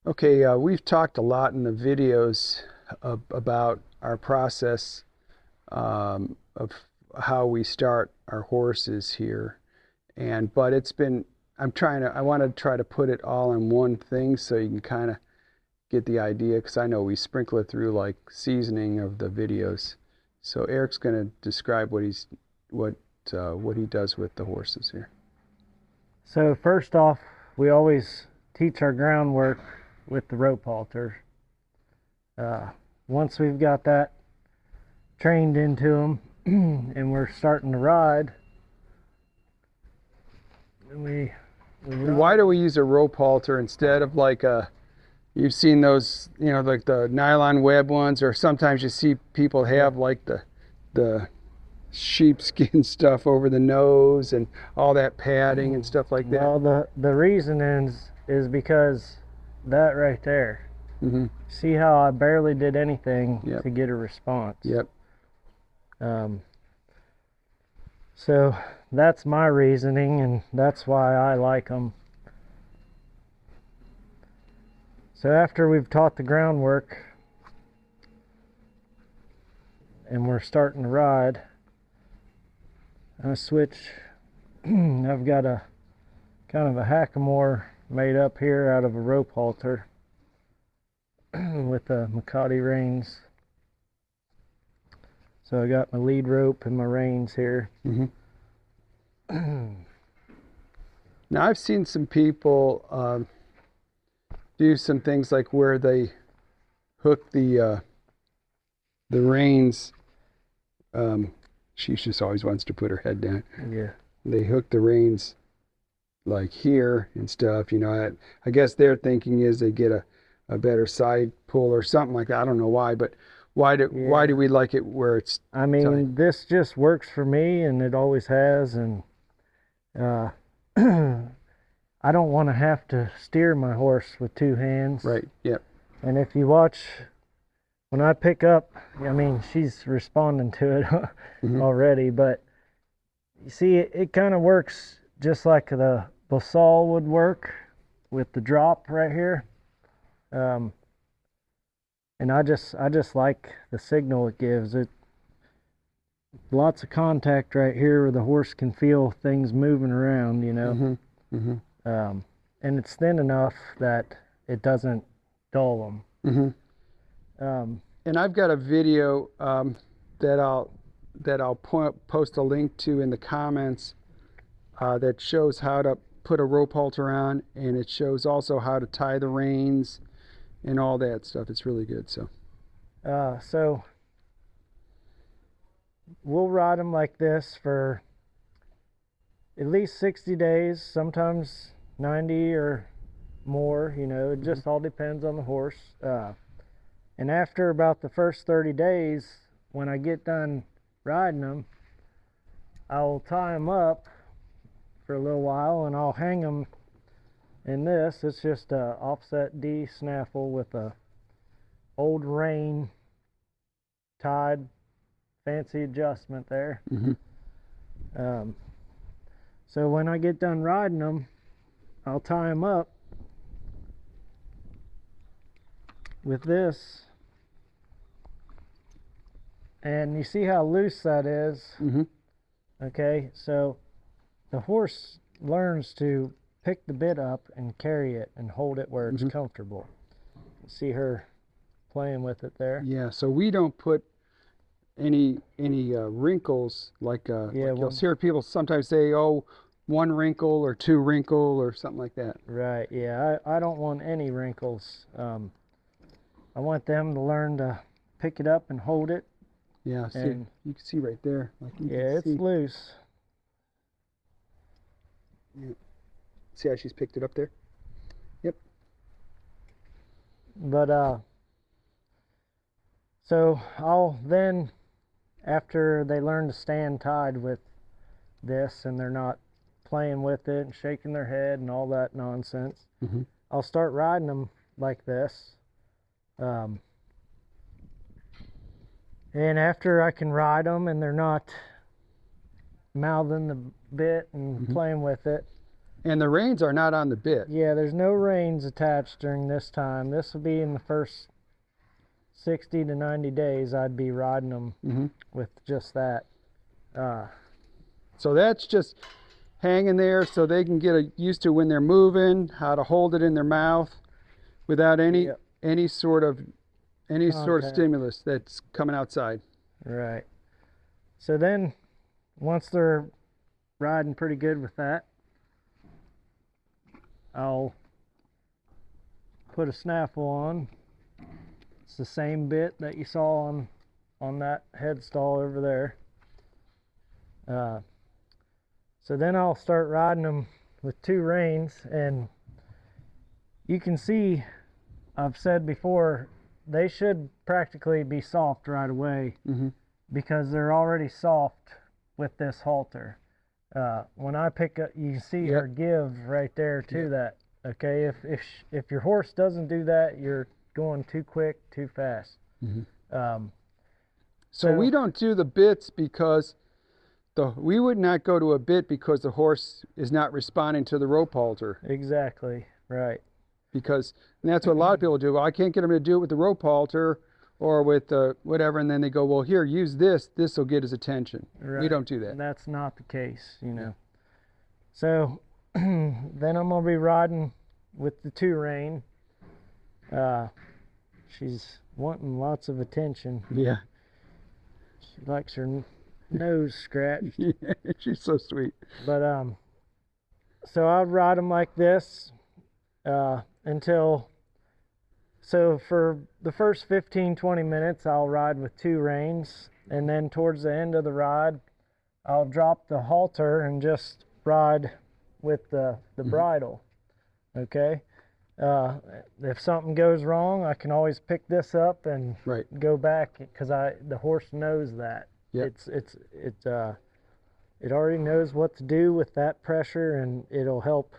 Okay, we've talked a lot in the videos about our process of how we start our horses here. But I want to try to put it all in one thing so you can kind of get the idea, because I know we sprinkle it through like seasoning of the videos. So Eric's going to describe what he does with the horses here. So first off, we always teach our groundwork with the rope halter. Once we've got that trained into them and we're starting to ride, we Why do we use a rope halter instead of like you've seen those, like the nylon web ones, or sometimes you see people have like the sheepskin stuff over the nose and all that padding and stuff like that. Well, the reason is because that right there. Mm-hmm. See how I barely did anything Yep. to get a response. Yep. So that's my reasoning, and that's why I like them. So after we've taught the groundwork and we're starting to ride, I switch. I've got a kind of a hackamore made up here out of a rope halter with the Makati reins. So I got my lead rope and my reins here. Mm-hmm. Now I've seen some people do some things like where they hook the reins. She just always wants to put her head down. Yeah. They hook the reins like here and stuff. I guess their thinking is they get a better side pull or something like that. I don't know why, but why do we like it where it's I mean, tight? this just works for me, and it always has, and I don't want to have to steer my horse with two hands. Right. Yep. And if you watch, when I pick up, I mean, she's responding to it Mm-hmm. already, but you see, it kind of works just like the Bosal would work with the drop right here. And I just like the signal it gives. It lots of contact right here where the horse can feel things moving around, Mm-hmm. Mm-hmm. and it's thin enough that it doesn't dull them. Mm-hmm. And I've got a video that I'll post a link to in the comments that shows how to put a rope halter on, and it shows also how to tie the reins and all that stuff. It's really good. So we'll ride them like this for at least 60 days, sometimes 90 or more. It just all depends on the horse. And after about the first 30 days, when I get done riding them, I'll tie them up for a little while and I'll hang them in this. It's just a offset D snaffle with a old rein tied, fancy adjustment there. Mm-hmm. So when I get done riding them, I'll tie them up with this, and you see how loose that is. Mm-hmm. Okay, so the horse learns to pick the bit up and carry it and hold it where it's comfortable. See her playing with it there. Yeah. So we don't put any wrinkles like you'll hear people sometimes say, oh, one wrinkle or two wrinkle or something like that. Right. Yeah. I don't want any wrinkles. I want them to learn to pick it up and hold it. Yeah. See, you can see right there. Yeah, it's loose. Yeah. See how she's picked it up there? Yep. But so I'll then, after they learn to stand tied with this and they're not playing with it and shaking their head and all that nonsense, I'll start riding them like this. And after I can ride them and they're not mouthing the bit and playing with it, And the reins are not on the bit. Yeah, there's no reins attached during this time. This will be in the first 60 to 90 days. I'd be riding them Mhm. with just that. So that's just hanging there so they can get used to when they're moving, how to hold it in their mouth without any Yep. any sort of Contact. stimulus that's coming outside. Right. So then, once they're riding pretty good with that, I'll put a snaffle on. It's the same bit that you saw on that head stall over there. So then I'll start riding them with 2 reins, and you can see, I've said before, they should practically be soft right away Mhm. because they're already soft with this halter. When I pick up, you can see Yep. her give right there to Yep. that. Okay, if your horse doesn't do that, you're going too quick, too fast. Mhm. So we don't do the bits because we would not go to a bit because the horse is not responding to the rope halter. exactly right. Because and that's what a lot of people do. Well, I can't get them to do it with the rope halter or with whatever, and then they go, well, here, use this. This will get his attention. Right. We don't do that. And that's not the case, you know. So then I'm gonna be riding with the 2 rein. She's wanting lots of attention. Yeah. She likes her nose scratched. Yeah, she's so sweet. But so I'll ride them like this until. So for the first 15-20 minutes, I'll ride with 2 reins, and then towards the end of the ride, I'll drop the halter and just ride with the bridle. Okay. If something goes wrong, I can always pick this up and Right. go back because the horse knows that. Yep. It already knows what to do with that pressure, and it'll help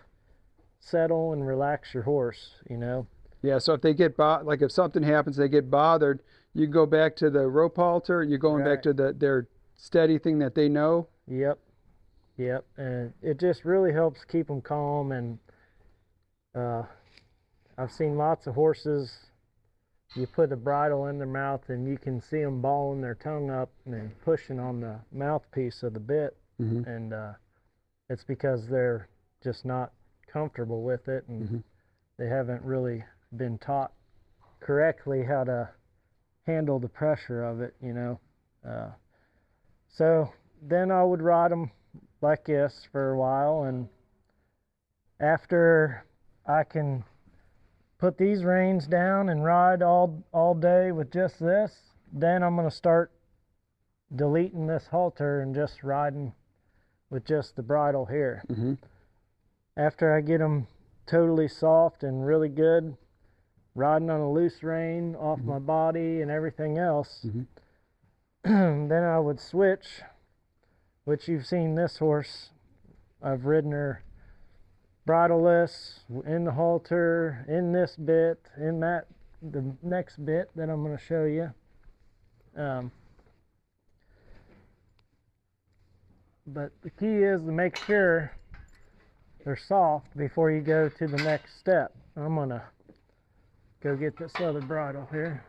settle and relax your horse, you know. Yeah, so if they get like if something happens, they get bothered, you go back to the rope halter, you're going back Right. to their steady thing that they know. Yep. And it just really helps keep them calm. And I've seen lots of horses, you put a bridle in their mouth and you can see them balling their tongue up and pushing on the mouthpiece of the bit. Mhm. And it's because they're just not comfortable with it, and they haven't really been taught correctly how to handle the pressure of it, you know. So then I would ride them like this for a while, and after I can put these reins down and ride all day with just this, then I'm going to start deleting this halter and just riding with just the bridle here. Mm-hmm. After I get them totally soft and really good, riding on a loose rein off my body and everything else, then I would switch, which you've seen this horse. I've ridden her bridleless, in the halter, in this bit, in the next bit that I'm going to show you. But the key is to make sure they're soft before you go to the next step. I'm going to go get this other bridle here.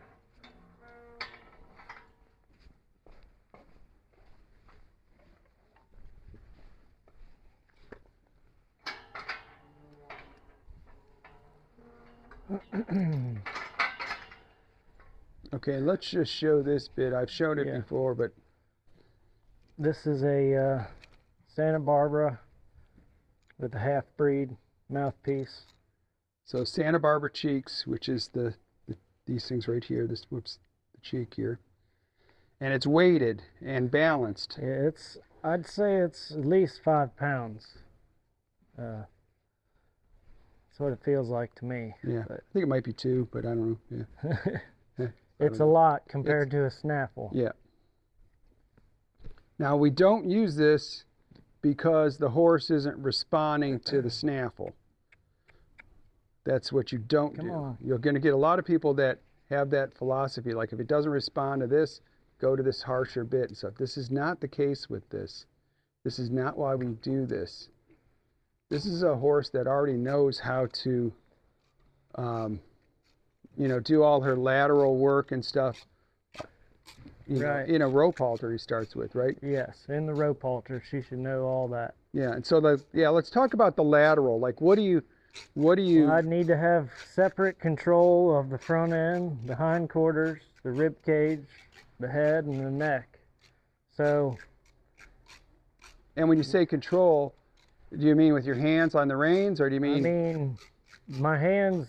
Okay, let's just show this bit. I've shown it before, but this is a Santa Barbara with a half-breed mouthpiece. So Santa Barbara cheeks, which is these things right here. This the cheek here, and it's weighted and balanced. Yeah, I'd say it's at least 5 pounds. That's what it feels like to me. Yeah, I think it might be 2, but I don't know. Yeah. It's a lot compared to a snaffle. Yeah. Now we don't use this because the horse isn't responding to the snaffle. That's what you don't do. You're going to get a lot of people that have that philosophy, like if it doesn't respond to this, go to this harsher bit and stuff. This is not the case with this. This is not why we do this. this is a horse that already knows how to, you know, do all her lateral work and stuff. You know, Right. in a rope halter he starts with, right? Yes, in the rope halter, she should know all that. Yeah, and so let's talk about the lateral. Like, what do you I'd need to have separate control of the front end, the hindquarters, the rib cage, the head, and the neck. So, and when you say control, do you mean with your hands on the reins, or do you I mean? mean, my hands,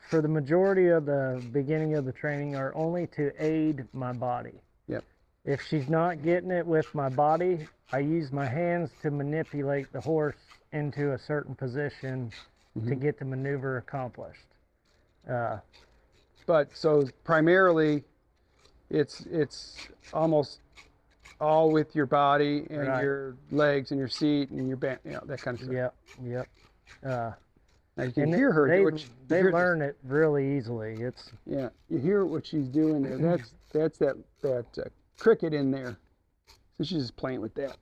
for the majority of the beginning of the training, are only to aid my body. Yep. If she's not getting it with my body, I use my hands to manipulate the horse into a certain position to get the maneuver accomplished. But so primarily, it's almost all with your body and Right. your legs and your seat and your back, you know, that kind of stuff. Yep. Now you can And hear her. they learn it really easily. It's Yeah, you hear what she's doing there. That's that cricket in there. So she's just playing with that.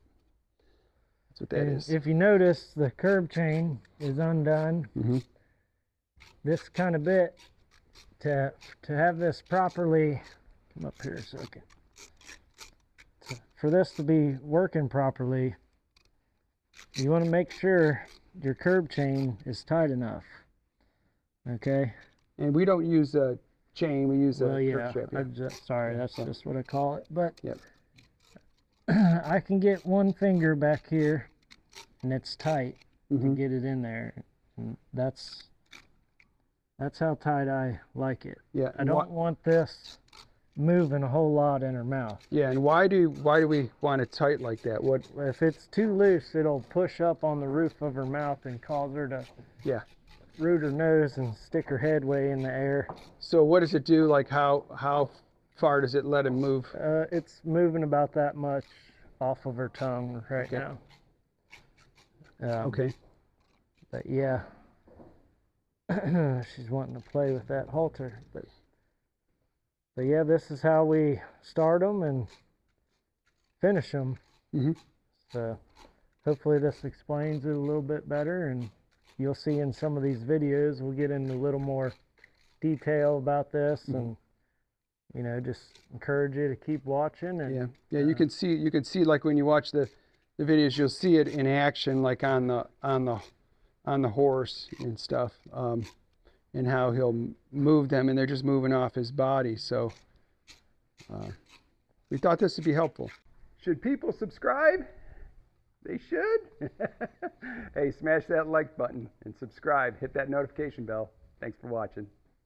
That's what that and is. if you notice, the curb chain is undone. This kind of bit, to have this properly, come up here a second. For this to be working properly, you want to make sure your curb chain is tight enough. Okay. And we don't use a chain. We use a Well, yeah. curb strap. Sorry, that's just what I call it. But Yep. I can get one finger back here, and it's tight Mm-hmm. to get it in there. And that's how tight I like it. Yeah. I don't want this moving a whole lot in her mouth. Yeah, and why do we want it tight like that? What? If it's too loose, it'll push up on the roof of her mouth and cause her to Yeah. root her nose and stick her head way in the air. So what does it do? Like how far does it let him move? It's moving about that much off of her tongue right Okay. now. Okay. But yeah, she's wanting to play with that halter. But yeah, this is how we start them and finish them. Mhm. So hopefully this explains it a little bit better, and you'll see in some of these videos we'll get into a little more detail about this, and you know, just encourage you to keep watching. And Yeah. You can see like when you watch the videos, you'll see it in action, like on the horse and stuff, and how he'll move them, and they're just moving off his body. So we thought this would be helpful. Should people subscribe? They should. Hey, smash that like button and subscribe. Hit that notification bell. Thanks for watching.